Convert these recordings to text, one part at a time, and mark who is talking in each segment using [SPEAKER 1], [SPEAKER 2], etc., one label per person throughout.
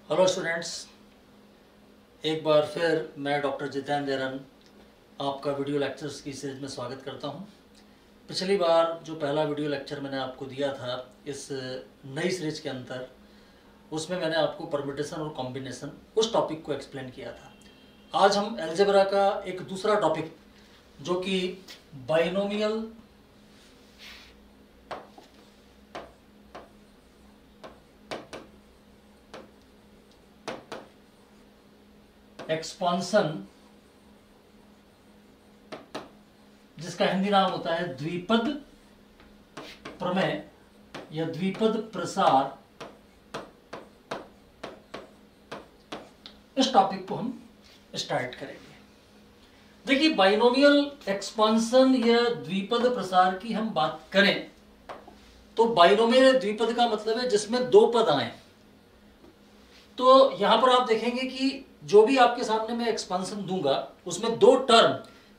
[SPEAKER 1] Hello students, एक बार फिर मैं डॉक्टर जितेंद्र देरन आपका वीडियो लेक्चर्स की सीरीज में स्वागत करता हूं। पिछली बार जो पहला वीडियो लेक्चर मैंने आपको दिया था इस नई सीरीज के अंदर, उसमें मैंने आपको परम्यूटेशन और कॉम्बिनेशन उस टॉपिक को एक्सप्लेन किया था। आज हम अलजेब्रा का एक दूसरा टॉपिक जो कि बाइनोमियल एक्सपांसन, जिसका हिंदी नाम होता है द्विपद प्रमेय या द्विपद प्रसार, इस टॉपिक को हम स्टार्ट करेंगे। देखिए, बाइनोमियल एक्सपांसन या द्विपद प्रसार की हम बात करें तो बाइनोमियल द्विपद का मतलब है जिसमें दो पद आए। तो यहां पर आप देखेंगे कि जो भी आपके सामने मैं एक्सपांसन दूंगा उसमें दो टर्म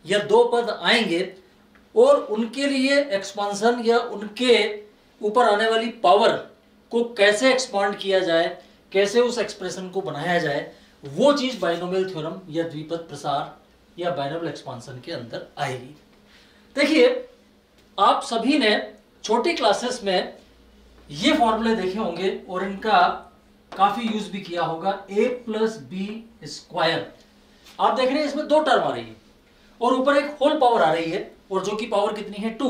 [SPEAKER 1] या दो पद आएंगे और उनके लिए एक्सपांसन या उनके ऊपर आने वाली पावर को कैसे एक्सपांड किया जाए, कैसे उस एक्सप्रेशन को बनाया जाए, वो चीज बाइनोमियल थ्योरम या द्विपद प्रसार या बाइनोमियल एक्सपांसन के अंदर आएगी। देखिए, आप सभी ने छोटी क्लासेस में ये फॉर्मूले देखे होंगे और इनका काफी यूज भी किया होगा। a प्लस बी स्क्वायर, आप देख रहे हैं इसमें दो टर्म आ रही है और ऊपर एक होल पावर आ रही है, और जो की पावर कितनी है 2।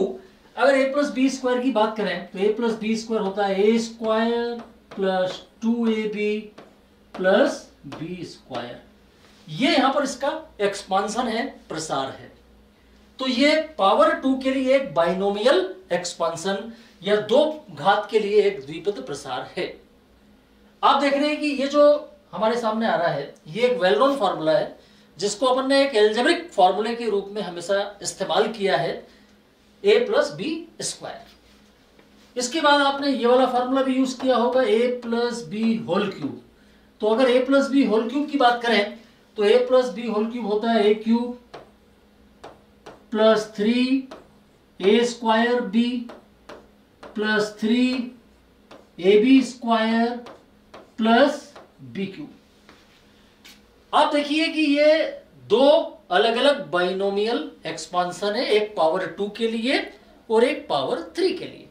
[SPEAKER 1] अगर a प्लस बी स्क्वायर की बात करें तो a प्लस बी स्क्वायर होता है a square plus 2ab plus B square. ये यहां पर इसका एक्सपांसन है, प्रसार है। तो ये पावर 2 के लिए एक बाइनोमियल एक्सपांसन या दो घात के लिए एक द्विपद प्रसार है। आप देख रहे हैं कि ये जो हमारे सामने आ रहा है ये एक वेल नोन फार्मूला है जिसको अपन ने एक एल्जेब्रिक फार्मूले के रूप में हमेशा इस्तेमाल किया है, a प्लस बी स्क्वायर। इसके बाद आपने ये वाला फार्मूला भी यूज किया होगा, a plus B whole cube. तो अगर a plus B whole cube की बात करें तो a plus B whole cube होता है a cube plus 3a square b plus 3ab square plus B cube. आप देखिए कि ये दो अलग अलग बाइनोमियल एक्सपांसन है, एक पावर 2 के लिए और एक पावर 3 के लिए।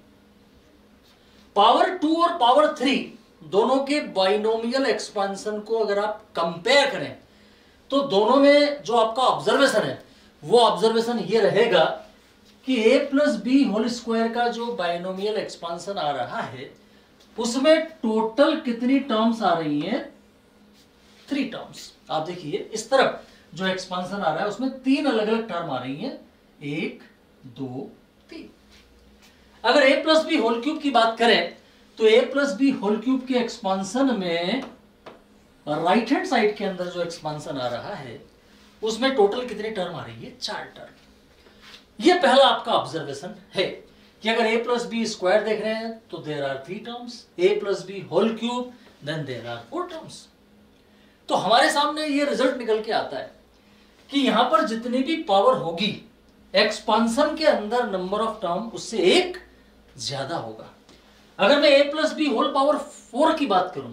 [SPEAKER 1] पावर 2 और पावर 3 दोनों के बाइनोमियल एक्सपांसन को अगर आप कंपेयर करें तो दोनों में जो आपका ऑब्जर्वेशन है वो ऑब्जर्वेशन ये रहेगा कि a plus B whole square का जो बाइनोमियल एक्सपांसन आ रहा है उसमें टोटल कितनी टर्म्स आ रही हैं? 3 टर्म्स। आप देखिए इस तरफ जो एक्सपांसन आ रहा है उसमें 3 अलग अलग टर्म आ रही हैं, 1 2 3। अगर a plus B whole cube की बात करें तो a plus B whole cube के एक्सपांसन में राइट हैंड साइड के अंदर जो एक्सपांसन आ रहा है उसमें टोटल कितनी टर्म आ रही है? 4 टर्म। यह पहला आपका ऑब्जर्वेशन है कि अगर a प्लस बी स्क्वायर देख रहे हैं तो there are 3 terms, a plus B whole cube then there are 4 terms. तो हमारे सामने ये रिजल्ट निकल के आता है कि यहां पर जितनी भी पावर होगी एक्सपांसन के अंदर नंबर ऑफ टर्म उससे एक ज्यादा होगा। अगर मैं a plus B whole power 4 की बात करूं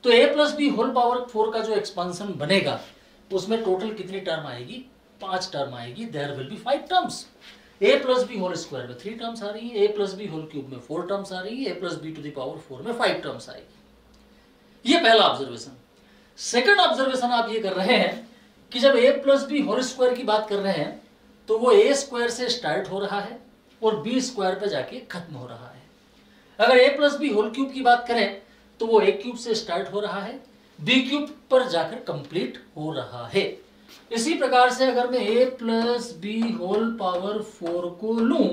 [SPEAKER 1] तो a plus B whole power 4 का जो एक्सपांसन बनेगा उसमें टोटल कितनी टर्म आएगी? 5 टर्म आएगी। There will be 5 terms. a plus B whole square में 3 टर्म्स आ रही है, a plus B whole cube में 4 टर्म्स आ रही है, a plus B to the power 4 में 5 टर्म्स आएगी। ये पहला ऑब्जर्वेशन। सेकंड ऑब्जर्वेशन आप ये कर रहे हैं कि जब a plus B whole square की बात कर रहे हैं तो वो a स्क्वायर से स्टार्ट हो रहा है और b स्क्वायर पे जाके खत्म हो रहा है। अगर a plus B whole cube की बात करें तो वो a क्यूब से स्टार्ट हो रहा है, b क्यूब पर जाकर कंप्लीट हो रहा है। इसी प्रकार से अगर मैं a plus B whole power 4 को लूं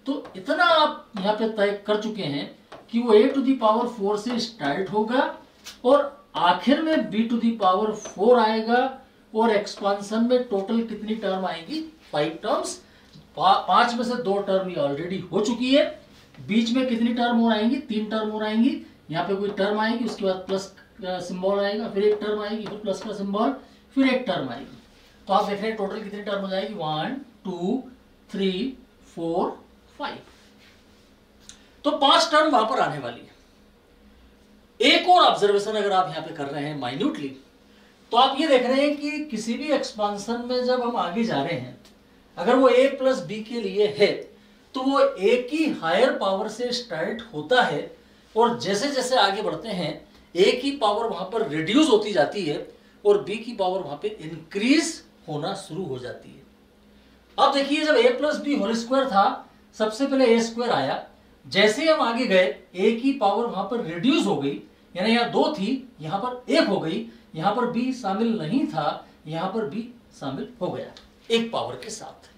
[SPEAKER 1] तो इतना आप यहां पे तय कर चुके हैं कि वो a टू दी पावर 4 से स्टार्ट होगा और आखिर में b टू दी पावर 4 आएगा और एक्सपांसन में टोटल कितनी टर्म आएगी? 5 टर्म्स। 5 में से 2 टर्म ये ऑलरेडी हो चुकी है। बीच में कितनी टर्म और आएंगी? 3 टर्म और आएंगी। यहाँ पे कोई टर्म आएगी, उसके बाद प्लस सिंबल आएगा, फिर एक टर्म आएगी, फिर प्लस का सिंबल, फिर एक टर्म आएगी। तो आप देख रहे हैं टोटल कितनी टर्म हो जाएगी? 1 2 3 4 5। तो 5 टर्म वहां पर आने वाली है। एक और ऑब्जर्वेशन अगर आप यहां पे कर रहे हैं माइन्यूटली, तो आप ये देख रहे हैं कि किसी भी एक्सपांशन में जब हम आगे जा रहे हैं, अगर वो a प्लस बी के लिए है तो वो a की हायर पावर से स्टार्ट होता है और जैसे जैसे आगे बढ़ते हैं a की पावर वहां पर रिड्यूस होती जाती है और b की पावर वहां पे इंक्रीज होना शुरू हो जाती है। अब देखिए जब a plus B whole square था, सबसे पहले a स्क्वायर आया, जैसे हम आगे गए a की पावर वहां पर रिड्यूस हो गई, यानी यहाँ 2 थी, यहां पर 1 हो गई, यहां पर b शामिल नहीं था, यहां पर b शामिल हो गया एक पावर के साथ।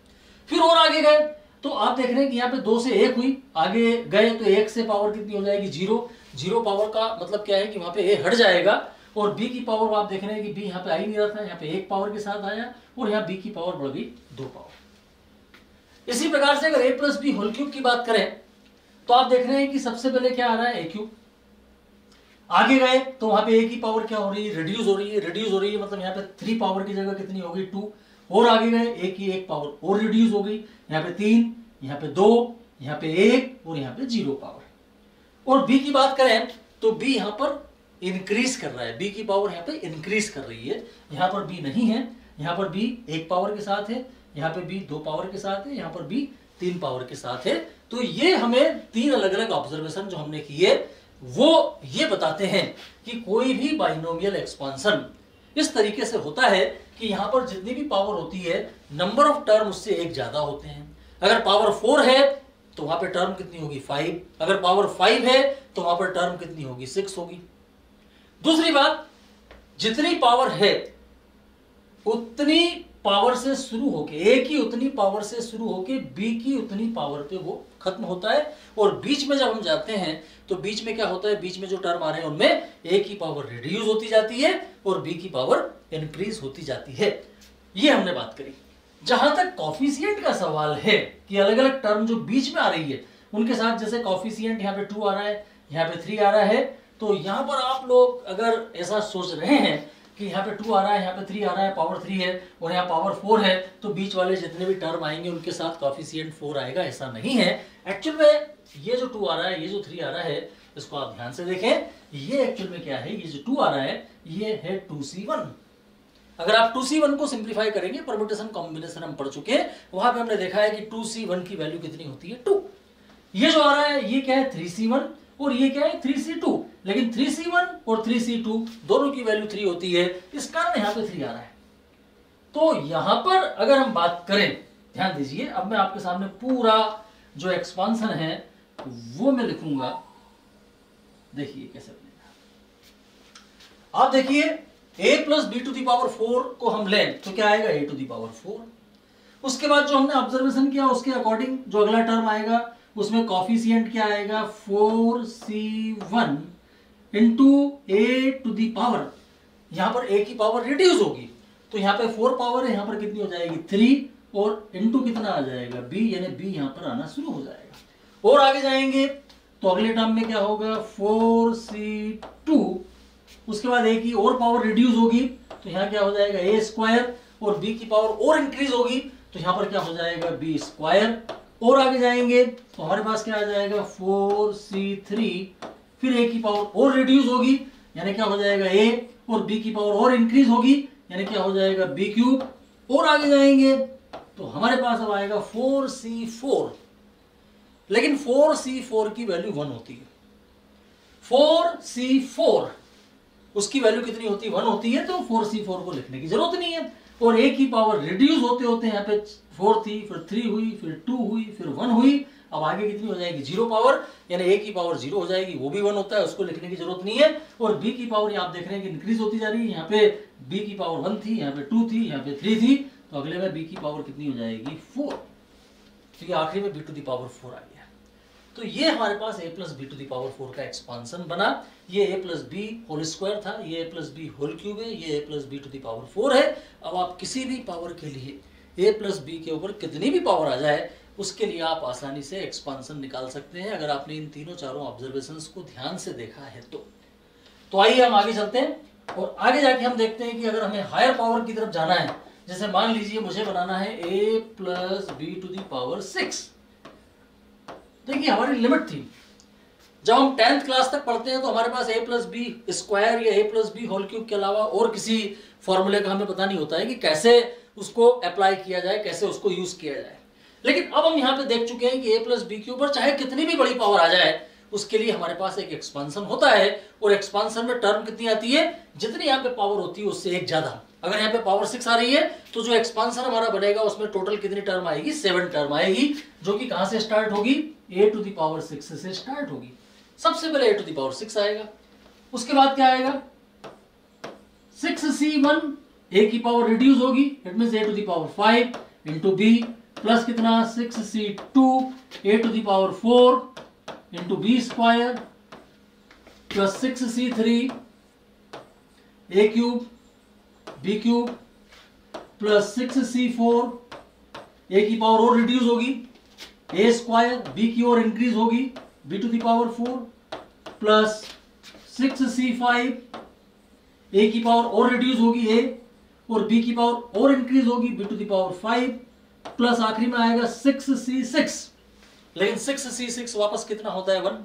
[SPEAKER 1] फिर और आगे गए तो आप देख रहे हैं कि यहाँ पे 2 से 1 हुई, आगे गए तो 1 से पावर कितनी हो जाएगी 0, 0 पावर का मतलब क्या है कि वहां पे a हट जाएगा और b की पावर आप देख रहे हैं कि b यहाँ पे आ ही नहीं रहा था, यहाँ पे 1 पावर के साथ आया और यहाँ b की पावर बढ़ गई 2 पावर। इसी प्रकार से अगर a plus B whole cube की बात करें तो आप देख रहे हैं कि सबसे पहले क्या आ रहा है a क्यूब, आगे गए तो वहां पे a की पावर क्या हो रही है रिड्यूस हो रही है, रिड्यूस हो रही है मतलब यहाँ पे 3 पावर की जगह कितनी हो गई 2, और आगे गए a की 1 पावर और रिड्यूस हो गई, यहाँ पे 3, यहाँ पे 2, यहाँ पे 1 और यहाँ पे 0 पावर। और b की बात करें तो b यहाँ पर इंक्रीज कर रहा है, b की पावर यहाँ पे इंक्रीज कर रही है, यहाँ पर b नहीं है, यहाँ पर b 1 पावर के साथ है, यहाँ पे b 2 पावर के साथ है, यहाँ पर b 3 पावर के साथ है। तो ये हमें 3 अलग अलग ऑब्जर्वेशन जो हमने किए वो ये बताते हैं कि कोई भी बाइनोमियल एक्सपांशन इस तरीके से होता है कि यहां पर जितनी भी पावर होती है नंबर ऑफ टर्म उससे एक ज्यादा होते हैं। अगर पावर 4 है तो वहां पर टर्म कितनी होगी 5, अगर पावर 5 है तो वहां पर टर्म कितनी होगी 6 होगी। दूसरी बात, जितनी पावर है उतनी पावर से शुरू होके a की उतनी पावर से शुरू होके b की उतनी पावर पे वो खत्म होता है और बीच में जब हम जाते हैं तो बीच में क्या होता है, बीच में जो टर्म आ रहे हैं उनमें a की पावर रिड्यूस होती जाती है और b की पावर इंक्रीज होती जाती है। ये हमने बात करी। जहां तक कॉफिशिएंट का सवाल है कि अलग अलग टर्म जो बीच में आ रही है उनके साथ, जैसे कॉफिशिएंट यहाँ पे 2 आ रहा है, यहाँ पे 3 आ रहा है, तो यहां पर आप लोग अगर ऐसा सोच रहे हैं कि यहाँ पे 2 आ रहा है, यहाँ पे 3 आ रहा है, पावर 3 है और यहाँ पावर 4 है, तो बीच वाले जितने भी टर्म आएंगे उनके साथ कॉफिशिएंट 4 आएगा, ऐसा नहीं है। एक्चुअल में ये जो 2 आ रहा है, ये जो 3 आ रहा है, इसको आप ध्यान से देखें, ये एक्चुअल में क्या है, ये जो 2 आ रहा है ये है 2c1। अगर आप 2c1 को सिंप्लीफाई करेंगे, परम्यूटेशन कॉम्बिनेशन हम पढ़ चुके हैं, वहां पे हमने देखा है कि 2c1 की वैल्यू कितनी होती है 2। ये जो आ रहा है ये क्या है 3c1 और ये क्या है 3c2, लेकिन 3c1 और 3c2 दोनों की वैल्यू 3 होती है, इस कारण यहां पे 3 आ रहा है। तो यहां पर अगर हम बात करें, ध्यान दीजिए, अब मैं आपके सामने पूरा जो एक्सपांशन है वो मैं लिखूंगा, देखिए कैसे बनेगा। आप देखिए a plus B to the power 4 को हम लें तो क्या आएगा a टू दी पावर 4। उसके बाद जो हमने ऑब्जर्वेशन किया उसके अकॉर्डिंग जो अगला टर्म आएगा उसमें कॉफिशिएंट क्या आएगा 4c1 into a to the power, यहां पर a की पावर रिड्यूस होगी तो यहां पे 4 पावर है, यहां पर कितनी हो जाएगी 3 और इंटू कितना आ जाएगा b, यानी b यहां पर आना शुरू हो जाएगा। और आगे जाएंगे तो अगले टर्म में क्या होगा 4c2, उसके बाद a की और पावर रिड्यूस होगी तो यहां क्या हो जाएगा a स्क्वायर और b की पावर और इंक्रीज होगी तो यहां पर क्या हो जाएगा b स्क्वायर। और आगे जाएंगे तो हमारे पास क्या आ जाएगा 4c3, फिर a की पावर और रिड्यूस होगी यानी क्या हो जाएगा a और b की पावर और इंक्रीज होगी यानी क्या हो जाएगा b क्यूब। और आगे जाएंगे तो हमारे पास अब आएगा 4c4, लेकिन 4c4 की वैल्यू 1 होती है। 4c4 उसकी वैल्यू कितनी होती है 1 होती है, तो 4c4 को लिखने की जरूरत नहीं है। और a की पावर रिड्यूस होते होते यहाँ पे 4 थी, फिर 3 हुई, फिर 2 हुई, फिर 1 हुई, अब आगे कितनी हो जाएगी 0 पावर, यानी a की पावर 0 हो जाएगी, वो भी 1 होता है, उसको लिखने की जरूरत नहीं है। और b की पावर आप देख रहे हैं कि इंक्रीज होती जा रही है, यहाँ पे b की पावर 1 थी, यहाँ पे 2 थी, यहाँ पे 3 थी, तो अगले में b की पावर कितनी हो जाएगी 4, तो ये आखिरी में b टू द पावर 4 आ गया। तो ये हमारे पास a plus B to the power 4 का एक्सपांशन बना। ये a plus B whole square था, ये a plus B whole cube है, ये a plus B to the power 4 है। अब आप किसी भी पावर के लिए a प्लस बी के ऊपर कितनी भी पावर आ जाए उसके लिए आप आसानी से एक्सपांशन निकाल सकते हैं, अगर आपने इन तीनों चारों ऑब्जर्वेशंस को ध्यान से देखा है तो आइए हम आगे चलते हैं और आगे जाके हम देखते हैं कि अगर हमें हायर पावर की तरफ जाना है, जैसे मान लीजिए मुझे बनाना है a plus B to the power 6। देखिए हमारी लिमिट थी जब हम 10th क्लास तक पढ़ते हैं तो हमारे पास a प्लस बी स्क्वायर या a plus B whole cube के अलावा और किसी फॉर्मूले का हमें पता नहीं होता है कि कैसे उसको अप्लाई किया जाए, कैसे उसको यूज किया जाए। लेकिन अब हम यहाँ पे देख चुके हैं कि a प्लस बी के ऊपर चाहे कितनी भी बड़ी पावर आ जाए उसके लिए हमारे पास एक एक्सपांशन होता है, और एक्सपांशन में टर्म कितनी आती है, जितनी यहाँ पे पावर होती है उससे एक ज्यादा। अगर यहाँ पे पावर 6 आ रही है तो जो एक्सपांशन हमारा बनेगा उसमें टोटल कितनी टर्म आएगी, 7 टर्म आएगी, जो कि कहां से स्टार्ट होगी, a टू द पावर 6 से स्टार्ट होगी। सबसे पहले a टू द पावर 6 आएगा, उसके बाद क्या आएगा 6c1, a की पावर रिड्यूस होगी, it means a to the power 5 into b plus कितना 6c2 a to the power 4 into b square plus 6c3 a cube b cube plus 6c4 a की power और reduce होगी, a square b की ओर increase होगी b to the power 4 plus 6c5 a की power और reduce होगी a, और b की पावर और इंक्रीज होगी b to the power 5 plus आखिरी में आएगा 6c6। लेकिन 6c6 वापस कितना होता है 1,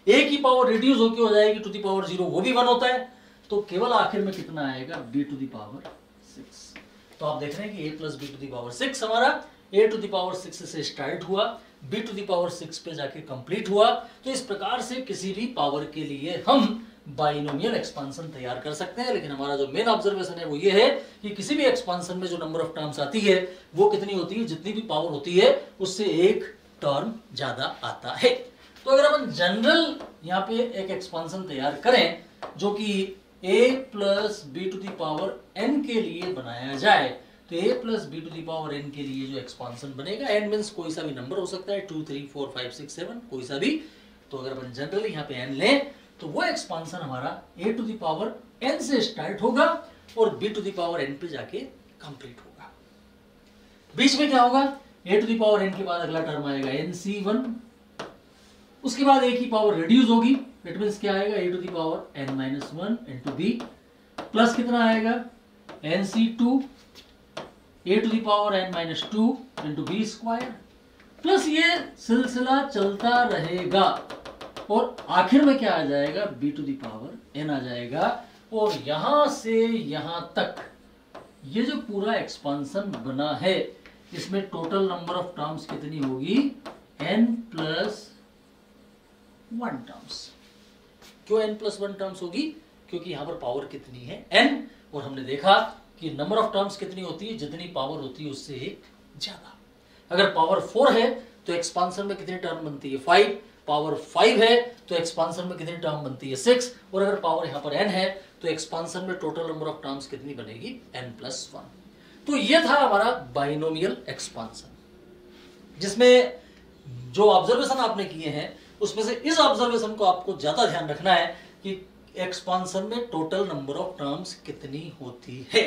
[SPEAKER 1] a की पावर रिड्यूस होकर हो जाएगी टू द पावर 0, वो भी 1 होता है, तो केवल आखिर में कितना आएगा b टू द पावर 6। तो आप देख रहे हैं कि a plus B to the power 6 हमारा a टू द पावर 6 से स्टार्ट हुआ, b टू द पावर 6 पे जाके कंप्लीट हुआ। तो इस प्रकार से किसी भी पावर के लिए हम बाइनोमियल एक्सपांशन तैयार कर सकते हैं। लेकिन हमारा जो मेन ऑब्जर्वेशन है वो ये है कि किसी भी एक्सपांशन में जो नंबर ऑफ टर्म्स आती है वो कितनी होती है, जितनी भी पावर होती है उससे एक टर्म ज्यादा आता है। तो अगर अपन जनरल यहाँ पे एक एक्सपांशन तैयार करें जो कि a plus B to the power n के लिए बनाया जाए, तो a plus B to the power n के लिए जो एक्सपांशन बनेगा, n मींस कोई सा भी नंबर हो सकता है, 2 3 4 5 6 7 कोई सा भी। तो अगर अपन जनरली यहाँ पे n लें तो वो एक्सपांशन हमारा a to the power n से स्टार्ट होगा और b to the power n पे जाके कंप्लीट होगा। बीच में क्या होगा, a to the power n के बाद अगला टर्म आएगा nc1, उसके बाद a की पावर रिड्यूस होगी, इट मींस क्या आएगा a to the power n-1 into b plus कितना आएगा nc2 a to the power n-2 into b square, plus ये सिलसिला चलता रहेगा और आखिर में क्या आ जाएगा b to the power n आ जाएगा। और यहां से यहां तक ये जो पूरा एक्सपांशन बना है इसमें टोटल नंबर ऑफ टर्म्स कितनी होगी, n प्लस 1 टर्म्स। क्यों n प्लस 1 टर्म्स होगी, क्योंकि यहां पर पावर कितनी है n, और हमने देखा कि नंबर ऑफ टर्म्स कितनी होती है, जितनी पावर होती है उससे एक ज्यादा। अगर पावर 4 है तो एक्सपांशन में कितनी टर्म बनती है 5, पावर 5 है तो एक्सपांशन में कितनी टर्म बनती है 6, और अगर पावर यहां पर n है तो एक्सपांशन में टोटल नंबर ऑफ टर्म्स कितनी बनेगी n प्लस 1। तो यह था हमारा बाइनोमियल एक्सपांशन, जिसमें जो ऑब्जर्वेशन आपने किए हैं उसमें से इस ऑब्जर्वेशन को आपको ज्यादा ध्यान रखना है कि एक्सपांशन में टोटल नंबर ऑफ टर्म्स कितनी होती है,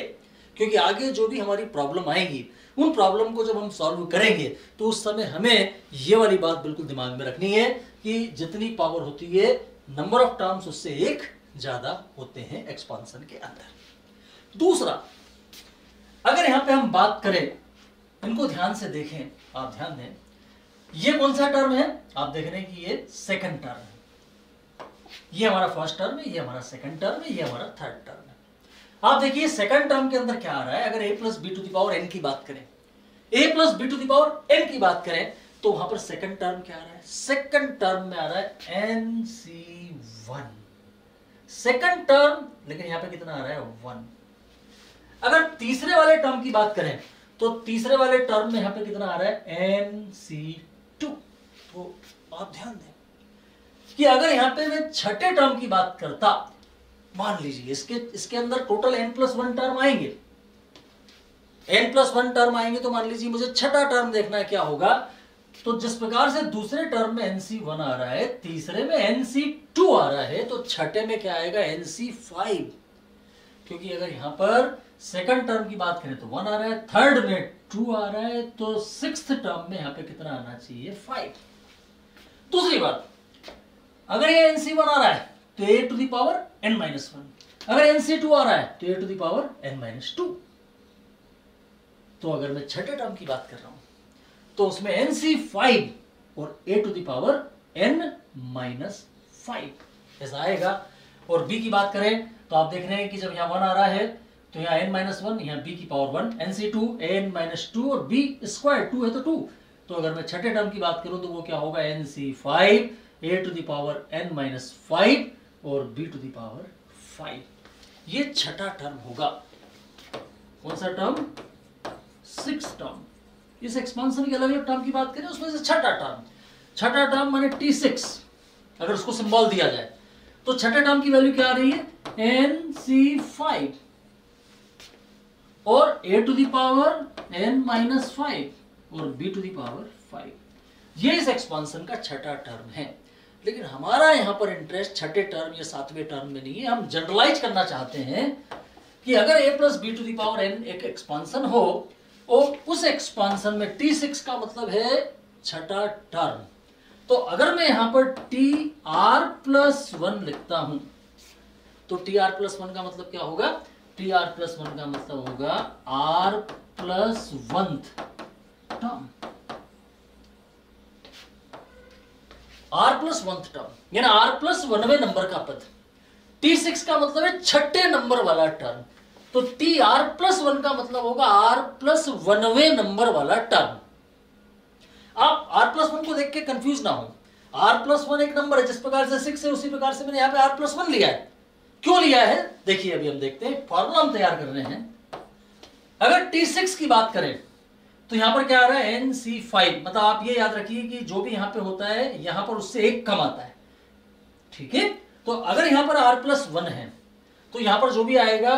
[SPEAKER 1] क्योंकि आगे जो भी हमारी प्रॉब्लम आएगी उन प्रॉब्लम को जब हम सॉल्व करेंगे तो उस समय हमें ये वाली बात बिल्कुल दिमाग में रखनी है कि जितनी पावर होती है नंबर ऑफ टर्म्स उससे एक ज्यादा होते हैं एक्सपांशन के अंदर। दूसरा, अगर यहां पे हम बात करें, इनको ध्यान से देखें, आप ध्यान दें, ये कौन सा टर्म है, आप देख रहे हैं कि ये सेकंड टर्म है, ये हमारा फर्स्ट टर्म है, ये हमारा सेकंड टर्म है, ये हमारा थर्ड टर्म है। आप देखिए सेकंड टर्म के अंदर क्या आ रहा है, अगर a plus B to the power n की बात करें, a plus B to the power n की बात करें तो वहां पर सेकंड टर्म क्या आ रहा है, सेकंड टर्म में आ रहा है nc1 सेकंड टर्म, लेकिन यहां पे कितना आ रहा है 1। अगर तीसरे वाले टर्म की बात करें तो तीसरे वाले टर्म में यहां पे कितना आ रहा है nc2। तो आप ध्यान दें कि अगर यहां पे मैं छठे टर्म की बात करता, मान लीजिए इसके अंदर टोटल n प्लस 1 टर्म आएंगे, n प्लस 1 टर्म आएंगे, तो मान लीजिए मुझे छठा टर्म देखना है क्या होगा। तो जिस प्रकार से दूसरे टर्म में nc1 आ रहा है, तीसरे में nc2 आ रहा है, तो छठे में क्या आएगा nc5, क्योंकि अगर यहां पर सेकंड टर्म की बात करें तो 1 आ रहा है, थर्ड में 2 आ रहा है, तो सिक्स्थ टर्म में यहां पे कितना आना चाहिए 5। दूसरी बात, अगर ये nc1 आ रहा है तो a to the power n-1, अगर nc2 आ रहा है तो a to the power n-2। तो अगर मैं छठे टर्म की बात कर रहा हूं तो उसमें nc5 और a to the power n-5 5 ऐसा आएगा। और b की बात करें तो आप देख रहे हैं कि जब यहाँ 1 आ रहा है तो यहाँ n-1, यहाँ b की पावर 1, nc2 an-2 और b स्क्वायर 2 है तो 2। तो अगर मैं छठे टर्म की बात करूं तो वो क्या होगा, nc5 a to the power n-5 और b टू द पावर 5। ये छठा टर्म होगा। कौन सा टर्म? 6th term. इस एक्सपांशन के अलग अलग टर्म की बात करें उसमें से छठा टर्म माने T6 अगर उसको सिंबल दिया जाए तो छठे टर्म की वैल्यू क्या आ रही है, nc5 और a to the power n-5 और b टू द पावर 5। ये इस एक्सपांशन का छठा टर्म है। लेकिन हमारा यहां पर इंटरेस्ट छठे टर्म या सातवें टर्म में नहीं है। हम जनरलाइज करना चाहते हैं कि अगर a plus B to the power n एक एक्सपांशन हो और उस एक्सपांशन में T6 का मतलब है छठा टर्म, तो अगर मैं यहां पर TR+1 लिखता हूं तो TR+1 का मतलब क्या होगा, TR+1 का मतलब होगा R+1th टर्म, R+1th टर्म यानी R+1वें नंबर का पद। T6 का मतलब है छठे नंबर वाला टर्म, तो TR+1 का मतलब होगा R+1वें नंबर वाला टर्म। आप R+1 को देख के कंफ्यूज ना हो। R+1 एक नंबर है, जिस प्रकार से 6 है उसी प्रकार से मैंने यहाँ पे R+1 लिया है। क्यों लिया है देखिए, अभी हम देखते हैं, फॉर्मूला हम तैयार कर रहे हैं। अगर T6 की बात करें तो यहां पर क्या आ रहा है, nc5, मतलब आप ये याद रखिए कि जो भी यहां पे होता है यहां पर उससे एक कम आता है, ठीक है। तो अगर यहां पर R+1 है तो यहां पर जो भी आएगा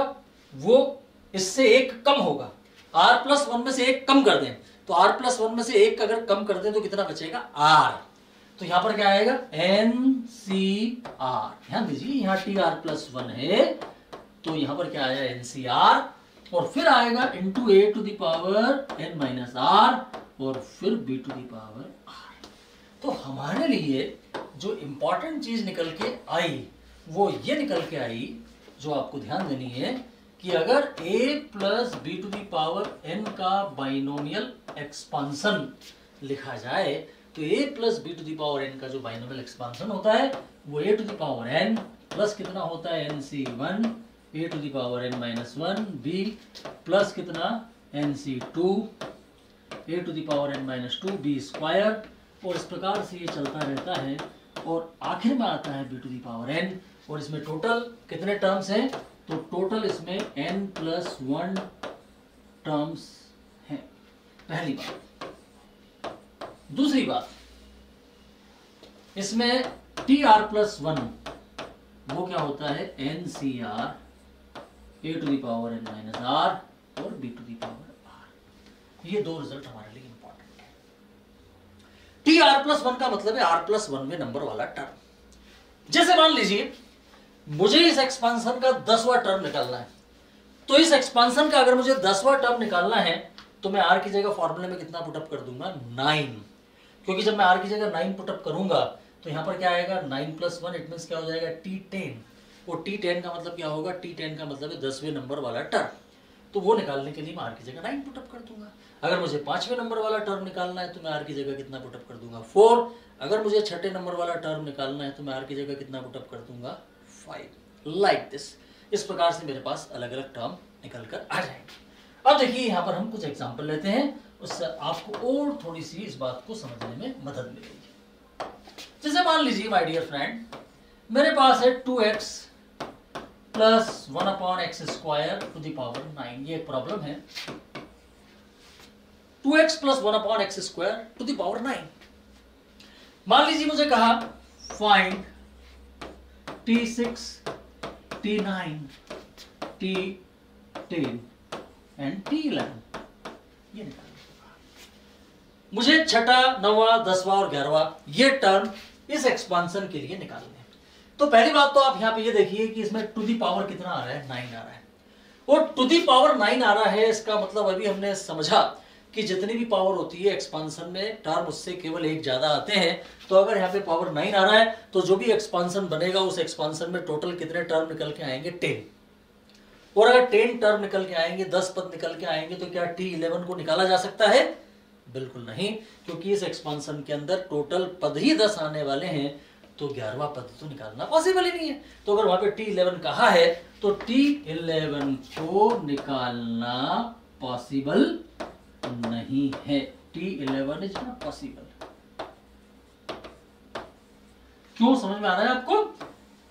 [SPEAKER 1] वो इससे एक कम होगा। R+1 में से एक कम कर दें तो R+1 में से एक अगर कम कर दें तो कितना बचेगा, R। तो यहां पर क्या आएगा, NCR। ध्यान दीजिए यहाँ TR+1 है तो यहां पर क्या आया, NCR, और फिर आएगा into a to the power n-r और फिर b to the power r। तो हमारे लिए जो इंपॉर्टेंट चीज निकल के आई वो ये निकल के आई, जो आपको ध्यान देनी है कि अगर a plus B to the power n का बाइनोमियल एक्सपांशन लिखा जाए तो a plus B to the power n का जो बाइनोमियल एक्सपांशन होता है वो a to the power n plus कितना होता है, nc1 a to the power n-1 b plus कितना, nc2 a to the power n-2 b square, और इस प्रकार से ये चलता रहता है और आखिर में आता है b to the power n। और इसमें टोटल कितने टर्म्स हैं, तो टोटल इसमें n+1 टर्म्स हैं। पहली बात। दूसरी बात, इसमें TR+1 वो क्या होता है, NCR a to the power n-r और b to the power r। ये दो रिजल्ट हमारे लिए इंपॉर्टेंट है। TR+1 का मतलब है R+1वें नंबर वाला टर्म। जैसे मान लीजिए मुझे इस एक्सपांशन का 10वां टर्म निकालना है, तो इस एक्सपांशन का अगर मुझे 10वां टर्म निकालना है तो मैं r की जगह फॉर्मूले में कितना पुटअप कर दूंगा, 9। क्योंकि जब मैं r की जगह 9 पुटअप करूंगा तो यहां पर क्या आएगा, 9+1 इट मींस क्या हो जाएगा, T10। और T10 का मतलब क्या होगा, T10 का मतलब है 10वें नंबर वाला टर्म। तो वो निकालने के लिए मैं r की जगह 9 पुटअप कर दूंगा। अगर मुझे 5वें नंबर वाला टर्म निकालना है तो मैं r की जगह कितना पुटअप कर दूंगा, 4। अगर मुझे छठे नंबर वाला टर्म निकालना है तो मैं r की जगह कितना पुटअप कर दूंगा, 5। Like this. इस प्रकार से मेरे पास अलग अलग टर्म निकल कर आ जाएंगे। अब देखिए यहाँ पर हम कुछ एग्जाम्पल लेते हैं, उससे आपको और थोड़ी सी इस बात को समझने में मदद मिलेगी। जैसे मान लीजिए माय डियर फ्रेंड, मेरे पास है 2x plus 1/x² to the power 9। ये एक प्रॉब्लम है, 2x plus 1/x² to the power 9। मान लीजिए मुझे कहा find T6, T9, T10 and T11। ये निकालना। मुझे छठा, 9वां, 10वां और 11वां ये टर्म इस एक्सपांशन के लिए निकालने हैं। तो पहली बात तो आप यहां पे ये देखिए कि इसमें टू दी पावर कितना आ रहा है, 9 आ रहा है। और टू दी पावर 9 आ रहा है, इसका मतलब अभी हमने समझा कि जितनी भी पावर होती है एक्सपांशन में टर्म उससे केवल एक ज्यादा आते हैं। तो अगर यहाँ पे पावर 9 आ रहा है तो जो भी एक्सपांशन बनेगा उस एक्सपांशन में टोटल कितने टर्म निकल के आएंगे, 10। और अगर 10 टर्म निकल के आएंगे, 10 पद निकल के आएंगे, तो क्या T11 को निकाला जा सकता है? बिल्कुल नहीं, क्योंकि इस एक्सपांशन के अंदर टोटल पद ही 10 आने वाले हैं। तो 11वां पद तो निकालना पॉसिबल ही नहीं है। तो अगर वहां पे T11 कहा है तो T11 को निकालना पॉसिबल नहीं है। T11 is not possible. क्यों, समझ में आ रहा है आपको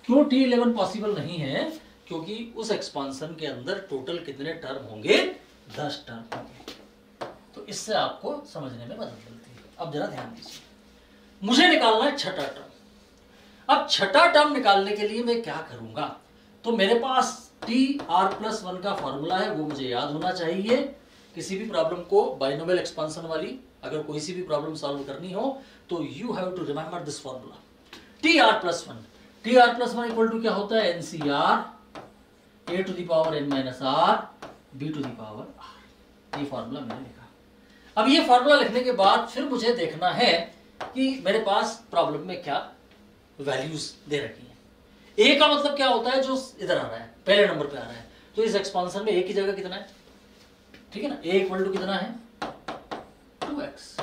[SPEAKER 1] क्यों T11 पॉसिबल नहीं है? क्योंकि उस एक्सपांशन के अंदर टोटल कितने टर्म होंगे? 10 टर्म होंगे। तो इससे आपको समझने में मदद मिलती है। अब जरा ध्यान दीजिए, मुझे निकालना है छठा टर्म। अब छठा टर्म निकालने के लिए मैं क्या करूंगा? तो मेरे पास TR+1 का फॉर्मूला है, वो मुझे याद होना चाहिए। किसी भी प्रॉब्लम को बाइनोमियल एक्सपांशन वाली अगर कोई सी भी प्रॉब्लम सॉल्व करनी हो तो you have to remember this formula TR+1। TR+1 equal to क्या होता है? NCR A to the power n minus r b to the power r। ये फॉर्मूला मैंने लिखा। अब ये फॉर्मूला लिखने के बाद फिर मुझे देखना है कि मेरे पास प्रॉब्लम में क्या वैल्यूज दे रखी है। A का मतलब क्या होता है? जो इधर आ रहा है, पहले नंबर पे आ रहा है। तो इस एक्सपांशन में A की जगह कितना है? ठीक है ना, A इक्वल टू कितना है? 2x।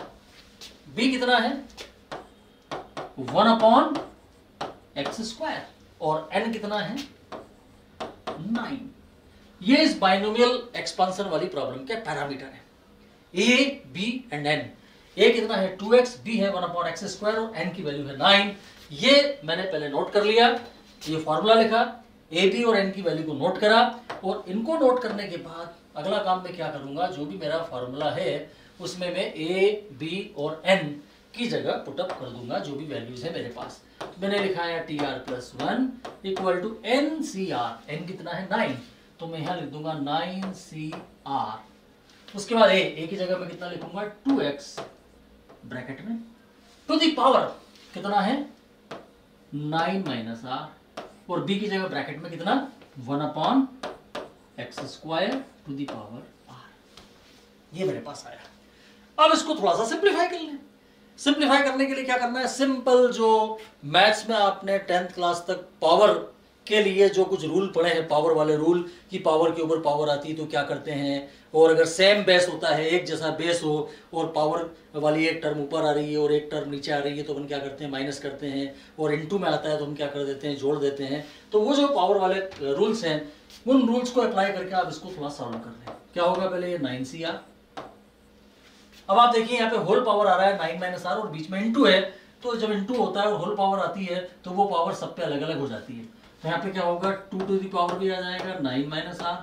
[SPEAKER 1] B कितना है? 1/x²। और n कितना है? 9। ये इस बाइनोमियल एक्सपांशन वाली प्रॉब्लम के पैरामीटर है, A, B and n। A कितना है? 2x, B है 1/x² और n की वैल्यू है 9। ये मैंने पहले नोट कर लिया, ये फॉर्मूला लिखा, A, B और n की वैल्यू को नोट करा। और इनको नोट करने के बाद अगला काम मैं क्या करूंगा? जो भी मेरा फॉर्मूला है उसमें मैं A, B और n की जगह पुटअप कर दूंगा जो भी वैल्यूज है मेरे पास। तो मैंने लिखा है TR+1 equal to NCR। n कितना है? 9। तो मैं यहां लिख दूंगा 9CR। उसके बाद A की जगह मैं कितना लिखूंगा? 2x ब्रैकेट में टू दी पावर कितना है? 9 माइनस r। और B की जगह ब्रैकेट में कितना? 1/x² to the power r। ये मेरे पास आया। अब इसको थोड़ा सा सिंप्लीफाई कर लें। सिंप्लीफाई करने के लिए क्या करना है? सिंपल जो मैथ्स में आपने 10th क्लास तक पावर के लिए जो कुछ रूल पढ़े हैं, पावर वाले रूल, कि पावर के ऊपर पावर आती है तो क्या करते हैं, और अगर सेम बेस होता है, एक जैसा बेस हो और पावर वाली एक टर्म ऊपर आ रही है और एक टर्म नीचे आ रही है तो हम क्या करते हैं? माइनस करते हैं। और इनटू में आता है तो हम क्या कर देते हैं? जोड़ देते हैं। तो वो जो पावर वाले रूल्स हैं उन रूल्स को अप्लाई करके आप इसको थोड़ा सॉल्व कर लें। क्या होगा? पहले ये 9CR। अब आप देखिए यहाँ पे होल पावर आ रहा है 9 माइनस r और बीच में इनटू है। तो जब इनटू होता है और होल पावर आती है तो वो पावर सब पे अलग अलग हो जाती है। तो यहाँ पे क्या होगा? 2 टू दी पावर भी आ जाएगा 9 माइनस r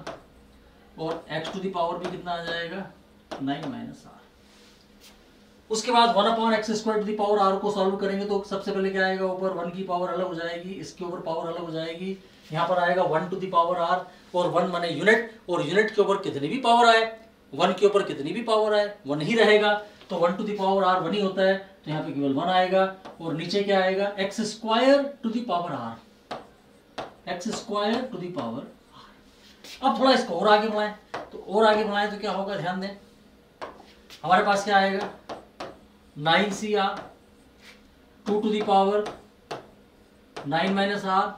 [SPEAKER 1] और x टू दी पावर भी कितना आ जाएगा? 9 माइनस r। उसके बाद 1/x² to the power r को सॉल्व करेंगे तो सबसे पहले क्या आएगा? ऊपर 1 की पावर अलग हो जाएगी, इसके ऊपर पावर अलग हो जाएगी। यहाँ पर आएगा 1 टू दी पावर r और 1 माने यूनिट, और यूनिट के ऊपर कितनी भी पावर आए, 1 के ऊपर कितनी भी पावर आए 1 ही रहेगा। तो 1 टू दी पावर r 1 ही होता है, तो यहाँ पे केवल 1 आएगा। और नीचे क्या आएगा? x² to the power r, x² to the power r। अब थोड़ा इसको और आगे बढ़ाएं, तो और आगे बढ़ाएं तो क्या होगा? ध्यान दें, हमारे पास क्या आएगा? 9CR 2 to the power 9 minus r,